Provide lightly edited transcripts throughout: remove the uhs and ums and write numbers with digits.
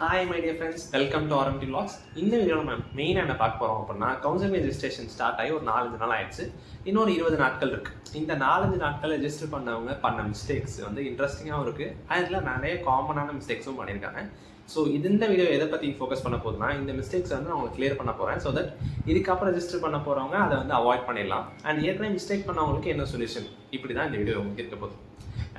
Hi my dear friends, welcome to RMT vlogs. இந்த வீடியோவில் நம்ம மெயினாக என்ன பார்க்க போகிறோம் அப்படின்னா, கவுன்சிலிங் ரெஜிஸ்ட்ரேஷன் ஸ்டார்ட் ஆகி ஒரு 4-5 நாள் ஆயிடுச்சு. இன்னொரு 20 நாட்கள் இருக்குது. இந்த 4-5 நாட்கள் ரெஜிஸ்டர் பண்ணவங்க பண்ண மிஸ்டேக்ஸ் வந்து இன்ட்ரெஸ்டிங்காகவும் இருக்குது. அதில் நிறைய காமனான மிஸ்டேக்ஸும் பண்ணியிருக்காங்க. ஸோ இந்த வீடியோ எதை பற்றி ஃபோக்கஸ் பண்ண போகுதுன்னா, இந்த மிஸ்டேக்ஸ் வந்து நான் உங்களுக்கு கிளியர் பண்ண போகிறேன். ஸோ தட் இதுக்கப்புறம் ரெஜிஸ்டர் பண்ண போகிறவங்க அதை வந்து அவாய்ட் பண்ணிடலாம். அண்ட் ஏற்கனவே மிஸ்டேக் பண்ணவங்களுக்கு என்ன சொல்யூஷன், இப்படி தான் இந்த வீடியோ உங்களுக்கு இருக்க போகுது.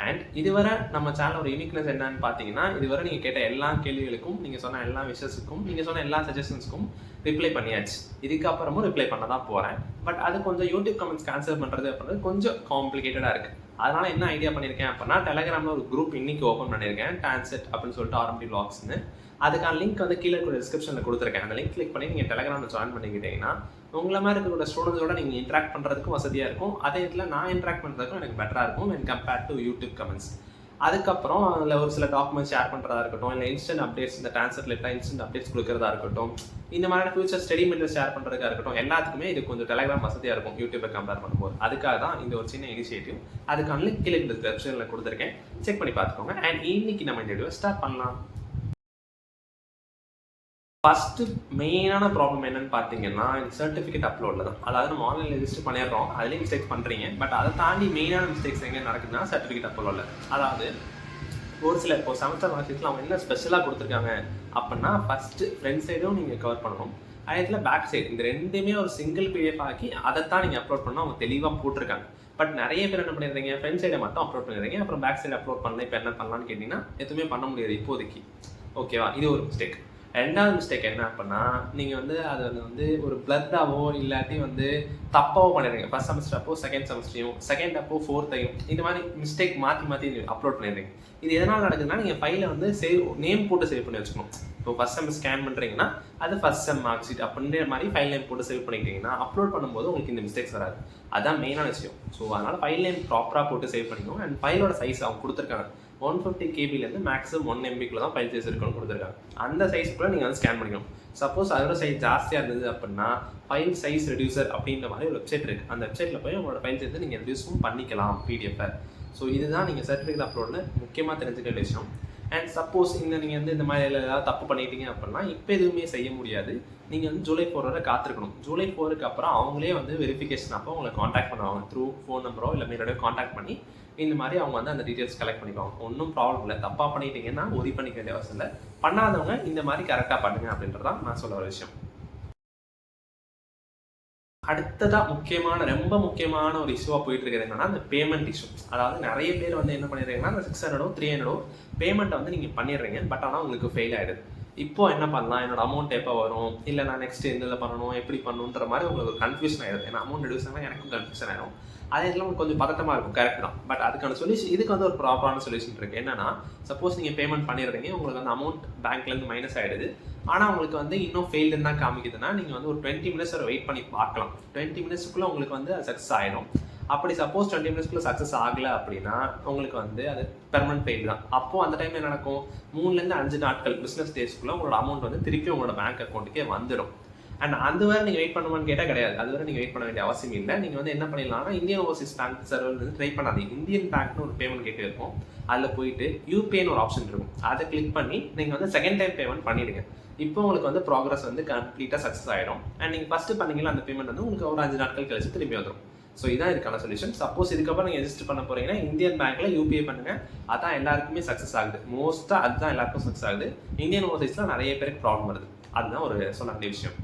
அண்ட் இதுவரை நம்ம சேனல் ஒரு யூனிக்னஸ் என்னன்னு பார்த்தீங்கன்னா, இதுவரை நீங்கள் கேட்ட எல்லா கேள்விகளுக்கும், நீங்கள் சொன்ன எல்லா விஷயத்துக்கும், நீங்கள் சொன்ன எல்லா சஜஷன்ஸ்க்கும் ரிப்ளை பண்ணியாச்சு. இதுக்கப்புறமும் ரிப்ளை பண்ண தான் போகிறேன். பட் அது கொஞ்சம் யூடியூப் கமெண்ட்ஸ் கேன்சல் பண்ணுறது அப்படின்றது கொஞ்சம் காம்ப்ளிகேட்டடாக இருக்குது. அதனால் என்ன ஐடியா பண்ணியிருக்கேன் அப்படின்னா, டெலகிராமில் ஒரு குரூப் இன்னைக்கு ஓப்பன் பண்ணியிருக்கேன், டான்செட் அப்படின்னு சொல்லிட்டு ஆர்எம்டி vlogsன்னு. அதுக்கான லிங்க் வந்து கீழே கூட டிஸ்கிரிப்ஷனில் கொடுத்துருக்கேன். அந்த லிங்க் கிளிக் பண்ணி நீங்கள் டெலகிராமில் ஜாயின் பண்ணிக்கிட்டீங்கன்னா, உங்களை மாதிரி இருக்கிற ஸ்டூடெண்ட்ஸோட நீங்கள் இன்ட்ராக்ட் பண்ணுறதுக்கும் வசதியாக இருக்கும். அதே இதில் நான் இன்ட்ராக்ட் பண்ணுறதுக்கும் எனக்கு பெட்டராக இருக்கும் when compared to YouTube comments. அதுக்கப்புறம் அதில் ஒரு சில டாக்குமெண்ட்ஸ் ஷேர் பண்ணுறதா இருக்கட்டும், இல்லை இன்ஸ்டன்ட் அப்டேட்ஸ், இந்த ட்ரான்ஸ்ஃபர் லெட்டர் இன்ஸ்டன்ட் அப்டேட்ஸ் கொடுக்குறதா இருக்கட்டும், இந்த மாதிரியான ஃபியூச்சர் ஸ்டடி மெட்டீரியல் ஷேர் பண்ணுறதுக்காக இருக்கட்டும், எல்லாத்துக்குமே இது கொஞ்சம் டெலகிராம் வசதியாக இருக்கும் யூடியூப்பை கம்பேர் பண்ணும்போது. அதுக்காக தான் இந்த ஒரு சின்ன இனிஷியேட்டிவ். அதுக்கான லிங்க் கீழே டிஸ்கிரிப்ஷனில் கொடுத்துருக்கேன், செக் பண்ணி பார்த்துக்கோங்க. அண்ட் இன்னைக்கு நம்ம இந்த வீடியோ ஸ்டார்ட் பண்ணலாம். ஃபஸ்ட்டு மெயினான ப்ராப்ளம் என்னன்னு பார்த்தீங்கன்னா, சர்டிஃபிகேட் அப்லோடில் தான். அதாவது நம்ம ஆன்லைன் ரெஜிஸ்டர் பண்ணிடுறோம், அதுலேயும் மிஸ்டேக்ஸ் பண்ணுறீங்க. பட் அதை தாண்டி மெயினான மிஸ்டேக்ஸ் எங்கே நடக்குதுன்னா, சர்டிஃபிகேட் அப்லோடில். அதாவது ஒரு சில இப்போ செமஸ்டர் மார்க்ஷீட்டில் அவங்க என்ன ஸ்பெஷலாக கொடுத்துருக்காங்க அப்படின்னா, ஃபஸ்ட்டு ஃப்ரண்ட் சைடும் நீங்கள் கவர் பண்ணணும், அதில் பேக் சைடு, இந்த ரெண்டுமே ஒரு சிங்கிள் பிடிஎஃப் ஆக்கி அதைத்தான் நீங்கள் அப்லோட் பண்ணணும் அவங்க தெளிவாக போட்டிருக்காங்க. பட் நிறைய பேர் என்ன பண்ணிடுறீங்க, ஃப்ரண்ட் சைடை மட்டும் அப்லோட் பண்ணிடுறீங்க, அப்புறம் பேக் சைடு அப்லோட் பண்ணல. இப்போ என்ன பண்ணலான்னு கேட்டிங்கன்னா, எதுவுமே பண்ண முடியாது இப்போதைக்கு. ஓகேவா? இது ஒரு மிஸ்டேக். ரெண்டாவது மிஸ்டேக் என்ன அப்படின்னா, நீங்கள் வந்து அதை வந்து ஒரு பிளட்டாவோ இல்லாட்டி வந்து தப்பாவோ பண்ணிடுறீங்க. ஃபர்ஸ்ட் செமஸ்டர் அப்போ செகண்ட் செமஸ்டரையும், செகண்ட் அப்போ ஃபோர்த்தையும், இந்த மாதிரி மிஸ்டேக் மாற்றி அப்லோட் பண்ணிடுறீங்க. இது எதனால் நடக்குதுன்னா, நீங்கள் ஃபைலை வந்து சேவ் நேம் போட்டு சேவ் பண்ணி வச்சுக்கணும். இப்போ ஃபர்ஸ்ட் செம் ஸ்கேன் பண்ணுறீங்கன்னா அது ஃபர்ஸ்ட் செம் மார்க் ஷீட் அப்படின்ற மாதிரி ஃபைல் நேம் போட்டு சேவ் பண்ணிக்கிட்டீங்கன்னா அப்லோட் பண்ணும்போது உங்களுக்கு இந்த மிஸ்டேக்ஸ் வராது. அதுதான் மெயினான விஷயம். ஸோ அதனால் ஃபைல் நேம் ப்ராப்பராக போட்டு சேவ் பண்ணிக்கணும். அண்ட் ஃபைலோட சைஸ் அவங்க கொடுத்துருக்காங்க, 150 KBலேருந்து மேக்ஸிமம் 1 MBக்குள்ள தான் ஃபைல் சைஸ் இருக்குன்னு கொடுத்துருக்காங்க. அந்த சைஸ்க்குள்ளே நீங்கள் வந்து ஸ்கேன் பண்ணிக்கணும். சப்போஸ் அதோட சைஸ் ஜாஸ்தியாக இருந்தது அப்படின்னா, ஃபைல் சைஸ் ரெடியூசர் அப்படின்ற மாதிரி ஒரு வெப்சைட் இருக்குது. அந்த வெப்சைட்டில் போய் உங்களோட ஃபைல் சைஸை நீங்கள் ரெடியூஸும் பண்ணிக்கலாம் PDF-ஐ. ஸோ இதுதான் நீங்கள் சர்டிஃபிகேட் அப்லோடில் முக்கியமாக தெரிஞ்சுக்க வேண்டிய விஷயம். அண்ட் சப்போஸ் நீங்கள் வந்து இந்த மாதிரி ஏதாவது தப்பு பண்ணிட்டீங்க அப்படின்னா, இப்போ எதுவுமே செய்ய முடியாது. நீங்கள் வந்து ஜூலை 4 வரை காத்திருக்கணும். ஜூலை 4க்கு அப்புறம் அவங்களே வந்து வெரிஃபிகேஷன் அப்போ உங்களை காண்டாக்ட் பண்ணுவாங்க. த்ரூ ஃபோன் நம்பரோ இல்லை மேலோடய காண்டாக்ட் பண்ணி இந்த மாதிரி அவங்க வந்து அந்த டீட்டெயில்ஸ் கலெக்ட் பண்ணிக்குவாங்க. ஒன்றும் ப்ராப்ளம் இல்லை. தப்பாக பண்ணிட்டீங்கன்னா ஒரி பண்ணிக்க வேண்டிய அவசியம் இல்லை. பண்ணாதவங்க இந்த மாதிரி கரெக்டாக பண்ணுங்க அப்படின்றதான் நான் சொல்ல ஒரு விஷயம். அடுத்ததாக ரொம்ப முக்கியமான ஒரு இஷ்யூவாக போயிட்டு இருக்கிறது என்னன்னா, அந்த பேமெண்ட் இஷ்யூ. அதாவது நிறைய பேர் வந்து என்ன பண்ணிடுறீங்கன்னா, அந்த 600 300 பேமெண்ட்டை வந்து நீங்கள் பண்ணிடுறீங்க. பட் ஆனால் உங்களுக்கு ஃபெயில் ஆகிடுது. இப்போ என்ன பண்ணலாம், என்னோட அமௌண்ட் எப்போ வரும், இல்லை நான் நெக்ஸ்ட் இதில் பண்ணணும், எப்படி பண்ணணுன்ற மாதிரி உங்களுக்கு ஒரு கன்ஃபியூஷன் ஆகிடுது. ஏன்னா அமௌண்ட் ரெடியூஸ் ஆனால் எனக்கும் கன்ஃபியூஷன் ஆகிடும். அதே இதில் உங்களுக்கு கொஞ்சம் பதட்டமாக இருக்கும். கரெக்ட் தான். பட் அதுக்கான சொல்யூஷன், இதுக்கு வந்து ஒரு ப்ராப்பரான சொல்யூஷன் இருக்குது. என்னன்னா, சப்போஸ் நீங்கள் பேமெண்ட் பண்ணிடுறீங்க, உங்களுக்கு வந்து அமௌண்ட் பேங்க்லேருந்து மைனஸ் ஆகிடுது. ஆனால் உங்களுக்கு வந்து இன்னும் ஃபெயில்டுன்னு தான் காமிக்குதுன்னா, நீங்கள் வந்து ஒரு 20 மினிட்ஸ் வரை வெயிட் பண்ணி பார்க்கலாம். 20 மினிட்ஸ்க்குள்ளே உங்களுக்கு வந்து அது சக்ஸஸ் ஆகிடும். அப்படி சப்போஸ் 20 மினிட்ஸ்க்குள்ளே சக்ஸஸ் ஆகலை அப்படின்னா உங்களுக்கு வந்து அது பெர்மனன்ட் ஃபெயில் தான். அப்போது அந்த டைம் என்ன நடக்கும், 3லேருந்து 5 நாட்கள் பிஸ்னஸ் டேஸ்க்குள்ளே உங்களோட அமௌண்ட் வந்து திருப்பி உங்களோட பேங்க் அக்கௌண்ட்டுக்கே வந்துடும். அண்ட் அது வேறு நீங்கள் வெயிட் பண்ணுமான்னு கேட்டால் கிடையாது. அது வரை நீங்கள் வெயிட் பண்ண வேண்டிய அவசியம் இல்லை. நீங்கள் வந்து என்ன பண்ணிடலாம்னா, இந்தியன் ஓவர்சீஸ் பேங்க் சர்வர் வந்து ட்ரை பண்ணாதீங்க. இந்தியன் பேங்க்னு ஒரு பேமெண்ட் கேட்டு இருக்கும். அதில் போயிட்டு யூபிஐன்னு ஒரு ஆப்ஷன் இருக்கும். அதை கிளிக் பண்ணி நீங்கள் வந்து செகண்ட் டைம் பேமெண்ட் பண்ணிவிடுங்க. இப்போ உங்களுக்கு வந்து ப்ராக்ரஸ் வந்து கம்ப்ளீட்டாக சக்ஸஸ் ஆகிடும். அண்ட் நீங்கள் ஃபஸ்ட்டு பண்ணீங்களா அந்த பேமெண்ட் வந்து உங்களுக்கு ஒரு 5 நாட்கள் கழிச்சு திரும்பி வந்துடும். ஸோ இதான் இதுக்கான சொல்யூஷன். சப்போஸ் இதுக்கப்புறம் நீங்கள் ரெஜிஸ்டர் பண்ண போகிறீங்கன்னா, இந்தியன் பேங்க்கில் யூபிஐ பண்ணுங்கள். அதான் எல்லாருக்குமே சக்ஸஸ் ஆகுது. மோஸ்ட்டாக அதுதான் எல்லாருக்கும் சக்ஸஸ் ஆகுது. இந்தியன் ஓவர்சீஸில் நிறைய பேருக்கு ப்ராப்ளம் வருது. அதுதான் ஒரு சொல்ல வேண்டிய விஷயம்.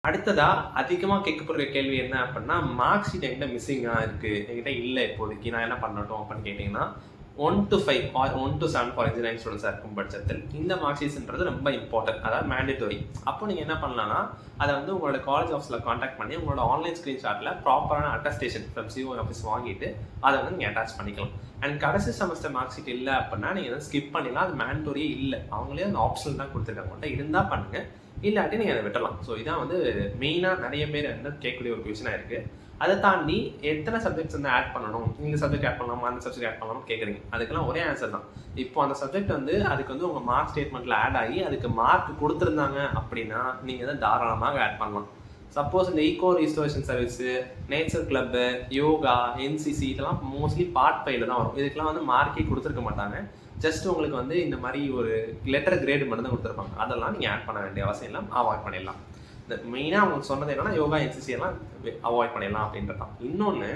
அடுத்ததா அதிகமாக கேட்கப்படுற கேள்வி என்ன அப்படின்னா, மார்க் ஷீட் என்கிட்ட மிஸ்ஸிங்காக இருக்குது, என்கிட்ட இல்லை இப்போதைக்கு, நான் என்ன பண்ணட்டும் அப்படின்னு கேட்டிங்கன்னா, 1 to 5 or 1 to 7 for engineering ஸ்டூடெண்ட்ஸாக இருக்கும் பட்சத்தில் இந்த மார்க் ஷீட்ஸ்ன்றது ரொம்ப இம்பார்ட்டன்ட், அதாவது மேண்டேட்டரி. அப்போ நீங்கள் என்ன பண்ணலாம்னா, அதை வந்து உங்களோட காலேஜ் ஆஃபீஸில் காண்டாக்ட் பண்ணி உங்களோட ஆன்லைன் ஸ்க்ரீன்ஷாட்டில் ப்ராப்பரான அட்டஸ்டேஷன் ஃப்ரம் சிஓ ஆஃபீஸ் வாங்கிட்டு அதை வந்து நீங்கள் அட்டாச் பண்ணிக்கலாம். அண்ட் கடைசி செமஸ்டர் மார்க் ஷீட் இல்லை அப்படின்னா நீங்கள் வந்து ஸ்கிப் பண்ணிடலாம். அது மேண்டேட்டரியே இல்லை, அவங்களே அந்த ஆப்ஷன் தான் கொடுத்துருக்காங்க. உங்கள்கிட்ட இருந்தால் பண்ணுங்கள், இல்லாட்டி நீங்கள் அதை விட்டலாம். ஸோ இதான் வந்து மெயினாக நிறைய பேர் வந்து கேட்கக்கூடிய ஒரு கொஷனாக இருக்குது. அதை தாண்டி எத்தனை சப்ஜெக்ட்ஸ் வந்து ஆட் பண்ணணும், இந்த சப்ஜெக்ட் ஆட் பண்ணலாமா, அந்த சப்ஜெக்ட் ஆட் பண்ணலாமா கேட்குறீங்க. அதுக்கெல்லாம் ஒரே ஆன்சர் தான். இப்போ அந்த சப்ஜெக்ட் வந்து அதுக்கு வந்து உங்கள் மார்க் ஸ்டேட்மெண்ட்டில் ஆட் ஆகி அதுக்கு மார்க் கொடுத்துருந்தாங்க அப்படின்னா நீங்கள் தான் தாராளமாக ஆட் பண்ணலாம். சப்போஸ் இந்த eco restoration service, nature club, yoga, NCC இதெல்லாம் மோஸ்ட்லி பார்ட் 5ல தான் வரும். இதுக்கெல்லாம் வந்து மார்க்கே கொடுத்துருக்க மாட்டாங்க. ஜஸ்ட் உங்களுக்கு வந்து இந்த மாதிரி ஒரு லெட்டர் கிரேடு மட்டும் தான் கொடுத்துருப்பாங்க. அதெல்லாம் நீங்கள் ஆட் பண்ண வேண்டிய அவசியம் இல்லை, அவாய்ட் பண்ணிடலாம். இந்த மெயினாக அவங்க சொன்னது என்னன்னா யோகா, என்சிசி எல்லாம் அவாய்ட் பண்ணிடலாம் அப்படின்றதான். இன்னொன்று,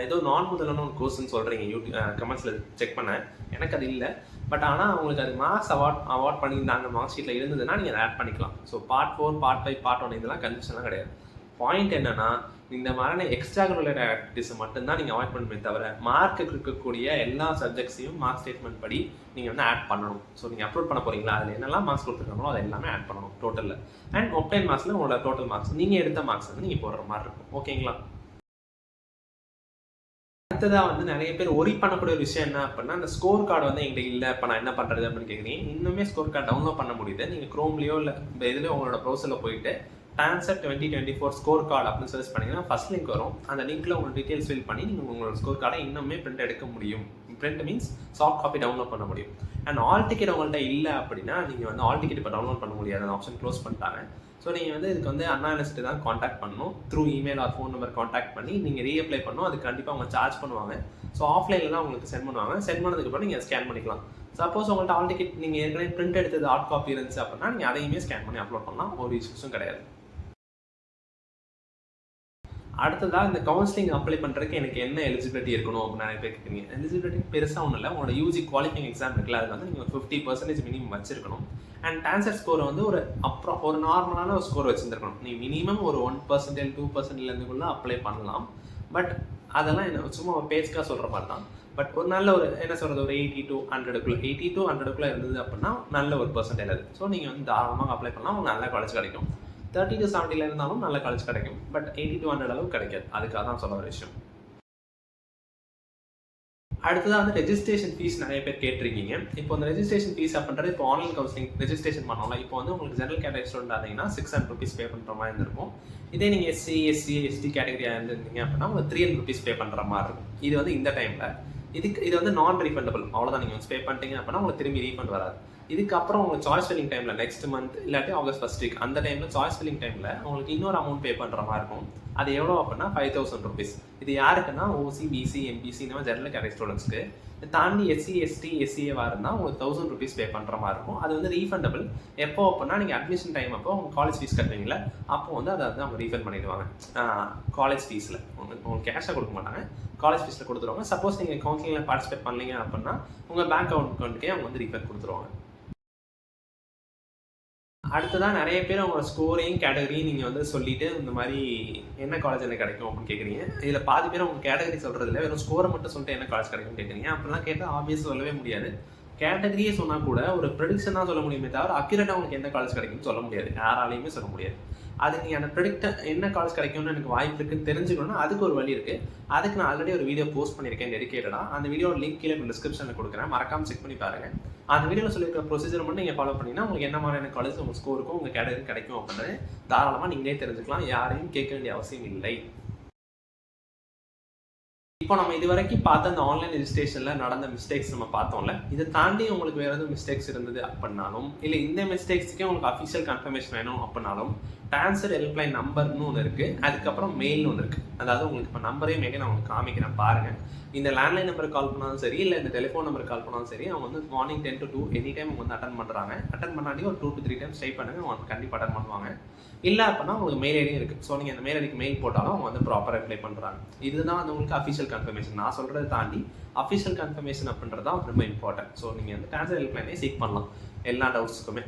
ஏதோ நான் முதலான ஒரு கோர்ஸ்ன்னு சொல்கிறீங்க, யூடியூப் கமெண்ட்ஸில் செக் பண்ணேன். எனக்கு அது இல்லை. பட் ஆனால் உங்களுக்கு அது மார்க்ஸ் அவார்ட் பண்ணியிருந்தாங்க, மார்க் ஷீட்டில் இருந்ததுன்னா நீங்கள் அதை ஆட் பண்ணிக்கலாம். ஸோ பார்ட் 4, பார்ட் 5, பார்ட் 1 இதெல்லாம் கன்ஃபியூஷன்லாம் கிடையாது. பாயிண்ட் என்னன்னா, இந்த மாதிரியான எக்ஸ்ட்ரா கரிக்குலர் ஆக்டிவிட்டிஸை மட்டும்தான் நீங்கள் அவாய்ட் பண்ணுமே தவிர மார்க்கு இருக்கக்கூடிய எல்லா சப்ஜெக்ட்ஸையும் மார்க் ஸ்டேட்மெண்ட் படி நீங்கள் வந்து ஆட் பண்ணணும். ஸோ நீங்கள் அப்லோட் பண்ண போகிறீங்களா, அதில் என்னெல்லாம் மார்க்ஸ் கொடுத்துருக்காங்களோ அதை எல்லாமே ஆட் பண்ணணும் டோட்டலில். அண்ட் ஒப்டைன் மார்க்ஸில் உங்களோட டோட்டல் மார்க்ஸ் நீங்கள் எடுத்த மார்க்ஸ் வந்து நீங்கள் போடுற மாதிரி இருக்கும். ஓகேங்களா? அடுத்ததாக வந்து நிறைய பேர் ஒரி பண்ணக்கூடிய ஒரு விஷயம் என்ன அப்படின்னா, அந்த ஸ்கோர் கார்டு வந்து எங்கிட்ட இல்லை, இப்போ நான் என்ன பண்ணுறது அப்படின்னு கேட்குறீங்க. இன்னுமே ஸ்கோர் கார்டு டவுன்லோட் பண்ண முடியுது. நீங்கள் க்ரோம்லேயோ இல்லை இதுலேயோ உங்களோட ப்ரௌசரில் போயிட்டு டான்சர் 2024 ஸ்கோர் கார்டு அப்படின்னு சர்ச் பண்ணிங்கன்னா ஃபர்ஸ்ட் லிங்க் வரும். அந்த லிங்க்கில் உங்களோட டீட்டெயில்ஸ் ஃபில் பண்ணி நீங்கள் உங்களோட ஸ்கோர் கார்டை இன்னுமே பிரிண்ட் எடுக்க முடியும். Print means soft copy download பண்ண முடியும். அண்ட் ஆல் டிக்கெட் உங்கள்கிட்ட இல்லை அப்படின்னா நீங்கள் வந்து ஆல் டிக்கெட் இப்போ டவுன்லோட் பண்ண முடியாது, அந்த ஆப்ஷன் க்ளோஸ் பண்ணிட்டாங்க. ஸோ நீங்கள் வந்து இதுக்கு வந்து அண்ணா யூனிவர்சிட்டி தான் காண்டாக்ட் பண்ணணும். Through email R phone number contact பண்ணி நீங்கள் ரீஅப்ளை பண்ணணும். அது கண்டிப்பாக அவங்க சார்ஜ் பண்ணுவாங்க. ஸோ ஆஃப்லைனில் தான் உங்களுக்கு சென்ட் பண்ணுவாங்க. சென்ட் பண்ணதுக்கப்புறம் நீங்கள் ஸ்கேன் பண்ணிக்கலாம். சப்போஸ் உங்கள்கிட்ட ஆல் டிக்கெட் நீங்கள் ஏற்கனவே பிரிண்ட் எடுத்தது ஹார்ட் காப்பி இருந்துச்சு அப்படின்னா நீங்கள் அதையுமே ஸ்கேன் பண்ணி அப்லோட் பண்ணலாம். ஒரு இஷ்யூஸும் கிடையாது. அடுத்ததாக இந்த கவுன்சிலிங் அப்ளை பண்ணுறதுக்கு எனக்கு என்ன எலிஜிபிலிட்டி இருக்கணும் அப்படின்னு நிறைய பேர் கேட்குறீங்க. எலிஜிபிலிட்டி பெருசாக ஒன்றும் இல்லை. உங்களோட யூஜி குவாலிஃபைங் எக்ஸாம் இருக்குல்ல, அதுக்கு வந்து நீங்கள் 50% மினிமம் வச்சிருக்கணும். அண்ட் டான்சர் ஸ்கோரை வந்து ஒரு நார்மலான ஒரு ஸ்கோர் வச்சுருந்துருக்கணும். நீங்கள் மினிமம் ஒரு 1%, 2%லேருந்துக்குள்ளே அப்ளை பண்ணலாம். பட் அதெல்லாம் என்ன சும்மா பேஜ்க்காக சொல்கிற மாதிரி தான். பட் ஒரு நல்ல ஒரு என்ன சொல்கிறது, ஒரு 80 to 100க்குள்ளே இருந்தது அப்படின்னா நல்ல ஒரு பர்சன்டேஜ் அது. ஸோ நீங்கள் வந்து தாராளமாக அப்ளை பண்ணலாம். உங்களுக்கு நல்ல காலேஜ் கிடைக்கும். 30 to 70 இருந்தாலும் நல்ல காலேஜ் கிடைக்கும். பட் 80 to 100 அளவு கிடைக்காது. அதுக்காக தான் சொல்ல ஒரு விஷயம். அடுத்ததாக வந்து ரெஜிஸ்ட்ரேஷன் ஃபீஸ் நிறைய பேர் கேட்டிருக்கீங்க. இப்போ அந்த ரெஜிஸ்ட்ரேஷன் ஃபீஸ் அப்படின்றது இப்போ ஆன்லைன் கவுன்சிலிங் ரெஜிஸ்ட்ரேஷன் பண்ணோம்ல, இப்போ வந்து உங்களுக்கு ஜெனரல் கேட்டகரி ஸ்டூடெண்ட் ஆனீங்கன்னா 600 rupees பே பண்ணுற மாதிரி இருந்திருக்கும். இதே நீங்கள் எஸ்சி, எஸ்சி, எஸ்டி கேட்டகரியாக இருந்திருந்தீங்க அப்படின்னா உங்களுக்கு 300 rupees பே பண்ணுற மாதிரி இருக்கும். இது வந்து இந்த டைமில் இது வந்து நான் ரீஃபண்டபிள். அவ்வளோதான். நீங்கள் பே பண்ணிட்டீங்க அப்படின்னா உங்களுக்கு திரும்பி ரீஃபண்ட் வராது. இதுக்கப்புறம் உங்களுக்கு சாய்ஸ் ஃபில்லிங் டைமில் நெக்ஸ்ட் மந்த் இல்லாட்டி ஆகஸ்ட் ஃபர்ஸ்ட் வீக் அந்த டைமில் சாய்ஸ் ஃபில்லிங் டைமில் உங்களுக்கு இன்னொரு அமௌண்ட் பே பண்ணுற மாதிரி இருக்கும். அது எவ்வளோ அப்படின்னா 5000 rupees. இது யாருக்குன்னா ஓசி, பிசி, எம்பிசி இந்த மாதிரி ஜெனரல் கேட்டகரி ஸ்டூடெண்ட்ஸ்க்கு. தாண்டி எஸ்சி, எஸ்டி, எஸ்சிஏவாக இருந்தால் உங்களுக்கு 1000 rupees பே பண்ணுற மாதிரி இருக்கும். அது வந்து ரீஃபண்டபிள். எப்போ அப்படின்னா நீங்கள் அட்மிஷன் டைம் அப்போ உங்கள் காலேஜ் ஃபீஸ் கட்டுவீங்களா, அப்போ வந்து அதை வந்து அவங்க ரீஃபண்ட் பண்ணிடுவாங்க. காலேஜ் ஃபீஸில் உங்களுக்கு கேஷாக கொடுக்க மாட்டாங்க, காலேஜ் ஃபீஸில் கொடுத்துருவாங்க. சப்போஸ் நீங்கள் கவுன்சிலிங்கில் பார்ட்டிசிபேட் பண்ணீங்க அப்படின்னா உங்கள் பேங்க் அக்கௌண்ட்டுக்கே அவங்க வந்து ரீஃபண்ட் கொடுத்துருவாங்க. அடுத்ததான் நிறைய பேர் உங்களோட ஸ்கோரையும் கேட்டகரியும் நீங்கள் வந்து சொல்லிட்டு இந்த மாதிரி என்ன காலேஜ் எனக்கு கிடைக்கும் அப்படின்னு கேட்குறீங்க. இதில் பாதி பேர் உங்கள் கேட்டகரி சொல்கிறதில்ல, வெறும் ஸ்கோரை மட்டும் சொல்லிட்டு என்ன காலேஜ் கிடைக்கும்னு கேட்குறீங்க. அப்படிலாம் கேட்டால் ஆப்வியஸ் சொல்லவே முடியாது. கேட்டகரியே சொன்னால் கூட ஒரு ப்ரெடிக்ஷன் தான் சொல்ல முடியுமே தவிர அக்யூரேட்டாக உங்களுக்கு எந்த காலேஜ் கிடைக்கும்னு சொல்ல முடியாது. யாராலையுமே சொல்ல முடியாது. அது நீங்கள் அந்த ப்ரெடிக்ட் என்ன காலேஜ் கிடைக்கும்னு எனக்கு வாய்ப்பு இருக்குன்னு தெரிஞ்சுக்கணும்னா அதுக்கு ஒரு வழி இருக்குது. அதுக்கு நான் ஆல்ரெடி ஒரு வீடியோ போஸ்ட் பண்ணியிருக்கேன் டெடிகேட்டடாக. அந்த வீடியோட லிங்க் கீழே டிஸ்கிரிப்ஷனில் கொடுக்குறேன், மறக்காமல் செக் பண்ணி பாருங்கள். அந்த வீடியோவில் சொல்லியிருக்கிற ப்ரொசீஜர் மட்டும் நீங்கள் ஃபாலோ பண்ணிங்கன்னா உங்களுக்கு என்ன மாதிரியான காலேஜ் உங்கள் ஸ்கோருக்கும் உங்கள் கேட்டகரி கிடைக்கும் அப்படின்றது தாராளமாக நீங்களே தெரிஞ்சுக்கலாம். யாரையும் கேட்க வேண்டிய அவசியம் இல்லை. இப்போ நம்ம இது வரைக்கும் பார்த்த அந்த ஆன்லைன் ரெஜிஸ்ட்ரேஷனில் நடந்த மிஸ்டேக்ஸ் நம்ம பார்த்தோம்ல, இதை தாண்டி உங்களுக்கு வேறு எதுவும் மிஸ்டேக்ஸ் இருந்தது அப்படின்னாலும், இல்லை இந்த மிஸ்டேக்ஸுக்கே உங்களுக்கு அஃபிஷியல் கன்ஃபர்மேஷன் வேணும் அப்படின்னாலும் டான்சர் ஹெல்ப்லைன் நம்பர்னு ஒன்று இருக்குது, அதுக்கப்புறம் மெயில்னு ஒன்று இருக்குது. அதாவது உங்களுக்கு இப்போ நம்பரே மேலே நான் உங்களுக்கு காமிக்கிறேன் பாருங்கள். இந்த லேண்ட்லைன் நம்பருக்கு கால் பண்ணாலும் சரி, இல்லை இந்த டெலிஃபோன் நம்பருக்கு கால் பண்ணாலும் சரி, அவங்க வந்து மார்னிங் 10 to 2 எனி டைம் அவங்க வந்து அட்டன் பண்ணுறாங்க. அட்டன் பண்ணாட்டி ஒரு 2 to 3 டைம்ஸ் ட்ரை பண்ணுங்கள், அவங்க கண்டிப்பாக அட்டன் பண்ணுவாங்க. இல்லை அப்படின்னா உங்களுக்கு மெயில் ஐடியும் இருக்குது. ஸோ நீங்கள் அந்த மெயில் ஐடிக்கு மெயில் போட்டாலும் அவங்க வந்து ப்ராப்பராக ரிப்ளை பண்ணுறாங்க. இதுதான் வந்து உங்களுக்கு அஃபிஷியல் கன்ஃபர்மேஷன். நான் சொல்கிறத தாண்டி அஃபிஷியல் கன்ஃபர்மேஷன் அப்படின்றது தான் ரொம்ப இம்பார்ட்டன்ட். ஸோ நீங்கள் வந்து டான்சர் ஹெல்ப்லைனே சீக் பண்ணலாம் எல்லா டவுட்ஸுக்குமே.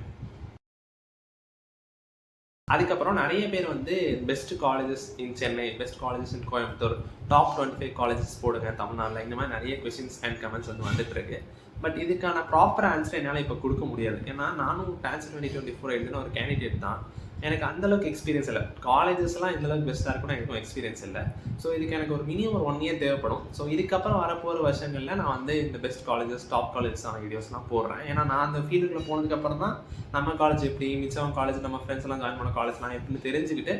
அதுக்கப்புறம் நிறைய பேர் வந்து பெஸ்ட் காலேஜஸ் இன் சென்னை, பெஸ்ட் காலேஜஸ் இன் கோயம்புத்தூர், டாப் 25 காலேஜஸ் போடுங்க தமிழ்நாட்டில், இந்த மாதிரி நிறைய கொஸ்டின்ஸ் அண்ட் கமெண்ட்ஸ் வந்து வந்துட்டு இருக்கு. பட் இதுக்கான ப்ராப்பர் ஆன்சர் என்னால் இப்போ கொடுக்க முடியாது. ஏன்னா நானும் டான்சர் 2024 எழுதின ஒரு கேண்டிடேட் தான். எனக்கு அந்தளவுக்கு எக்ஸ்பீரியன்ஸ் இல்லை. காலேஜஸ்லாம் இந்தளவுக்கு பெஸ்ட்டாக இருக்குன்னு எனக்கும் எக்ஸ்பீரியன்ஸ் இல்லை. ஸோ இதுக்கு எனக்கு ஒரு மினிமம் ஒரு 1 year தேவைப்படும். ஸோ இதுக்கப்புறம் வரப்போகிற வருஷங்களில் நான் வந்து இந்த பெஸ்ட் காலேஜஸ், டாப் காலேஜஸான வீடியோஸ்லாம் போடுறேன். ஏன்னா நான் அந்த ஃபீல்டுக்குள்ளே போனதுக்கப்புறம் தான் நம்ம காலேஜ் எப்படி, மிச்சம் காலேஜ் நம்ம ஃப்ரெண்ட்ஸ் எல்லாம் ஜாயின் பண்ண காலேஜ்லாம் எப்படின்னு தெரிஞ்சுக்கிட்டு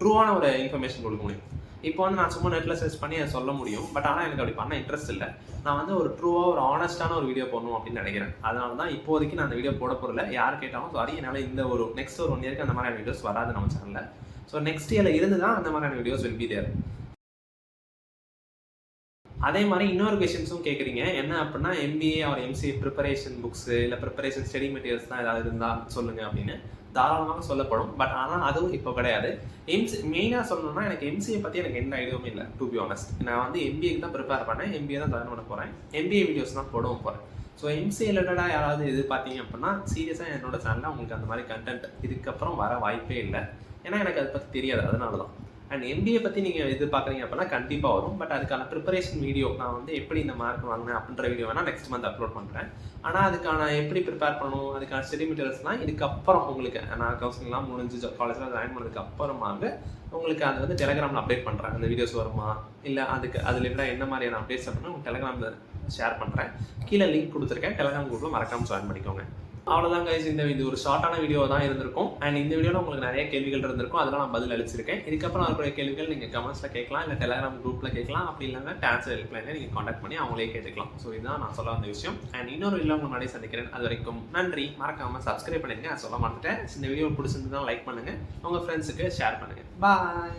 ட்ரூவான ஒரு இன்ஃபர்மேஷன் கொடுக்க முடியும். இப்போ வந்து நான் சும்மா நெட்டில் சர்ச் பண்ணி அதை சொல்ல முடியும். பட் ஆனால் எனக்கு அப்படி பண்ண இன்ட்ரெஸ்ட் இல்லை. நான் வந்து ஒரு ட்ரூவாக ஒரு ஆனஸ்டான ஒரு வீடியோ போடணும் அப்படின்னு நினைக்கிறேன். அதனால தான் இப்போதைக்கு நான் அந்த வீடியோ போட போகிறல. யார் கேட்டாலும் சாரி, என்னால் இந்த ஒரு நெக்ஸ்ட் ஒரு 1 yearக்கு அந்த மாதிரி வீடியோஸ் வராது நம்ம சேனலில். ஸோ நெக்ஸ்ட் இயரில் இருந்து தான் அந்த மாதிரியான வீடியோஸ் வில் பி தேர். அதே மாதிரி இன்னொரு கொஷின்ஸும் கேட்குறீங்க, என்ன அப்படின்னா MBA R MCA preparation books இல்லை ப்ரிப்பரேஷன் ஸ்டடி மெட்டீரியல்ஸ்லாம் ஏதாவது இருந்தால் சொல்லுங்கள் அப்படின்னு. தாராளமாக சொல்லப்படும். பட் ஆனால் அதுவும் இப்போ கிடையாது. மெயினாக சொல்லணும்னா எனக்கு எம்சிஏ பற்றி எனக்கு எந்த ஐடியாவும் இல்லை, டு பி ஆனஸ்ட். நான் வந்து எம்பிஏக்கு தான் ப்ரிப்பேர் பண்ணேன், எம்பிஏ தான் ஜாயின் பண்ண போகிறேன், எம்பிஏ வீடியோஸ் தான் போடவும் போகிறேன். ஸோ எம்சிஏ ரிலேட்டடாக யாராவது இது பார்த்தீங்க அப்படின்னா சீரியஸாக என்னோட சேனலில் உங்களுக்கு அந்த மாதிரி கண்டென்ட் இதுக்கப்புறம் வர வாய்ப்பே இல்லை. ஏன்னா எனக்கு அதை பற்றி தெரியாது, அதனால தான். அண்ட் எம்பிஏ பற்றி நீங்கள் எதிர்பார்க்குறீங்க அப்படின்னா கண்டிப்பாக வரும். பட் அதுக்கான ப்ரிப்பரேஷன் வீடியோ நான் வந்து எப்படி இந்த மார்க் வாங்கினேன் அப்படின்ற வீடியோ வேணால் நெக்ஸ்ட் மந்த் அப்லோட் பண்ணுறேன். ஆனால் அதுக்கான எப்படி ப்ரிப்பேர் பண்ணணும், அதுக்கான ஸ்டடி மெட்டீரியல்ஸ்லாம் இதுக்கப்புறம் உங்களுக்கு நான் கவுன்சிலிங்லாம் முடிஞ்சு காலேஜில் ஜாயின் பண்ணதுக்கு அப்புறமாக உங்களுக்கு அது வந்து டெலிகிராமில் அப்டேட் பண்ணுறேன். அந்த வீடியோஸ் வருமா இல்லை அதில் இருக்கிற என்ன மாதிரியான அப்டேட்ஸ் அப்படின்னா உங்களுக்கு டெலிகிராமில் ஷேர் பண்ணுறேன். கீழே லிங்க் கொடுத்துருக்கேன், டெலிகிராம் குரூப்பில் மறக்காமல் ஜாயின் பண்ணிக்கோங்க. அவ்வளோதான் கைஸ், இது ஒரு ஷார்ட்டான வீடியோ தான் இருந்திருக்கும். அண்ட் இந்த வீடியோவில் உங்களுக்கு நிறைய கேள்விகள் இருந்திருக்கும், அதெல்லாம் நான் பதில் அளிச்சிருக்கேன். இதுக்கப்புறம் இருக்கிற கேள்விகள் நீங்கள் கமெண்ட்ஸில் கேட்கலாம், இல்லை டெலிகிராம் குரூப்பில் கேட்கலாம், அப்படி இல்லைன்னா டான்ஸ் ஹெல்ப்லைனில் நீங்கள் காண்டாக்ட் பண்ணி அவங்களே கேட்டுக்கலாம். ஸோ இதுதான் நான் சொல்ல வந்த விஷயம். அண்ட் இன்னொரு வீடியோ உங்களை முன்னாடி சந்திக்கிறேன். அது வரைக்கும் நன்றி. மறக்காமல் சப்ஸ்கிரைப் பண்ணிடுங்க, சொல்ல மாட்டேன். இந்த வீடியோ பிடிச்சிருந்தா லைக் பண்ணுங்கள், உங்கள் ஃப்ரெண்ட்ஸுக்கு ஷேர் பண்ணுங்கள். பாய்.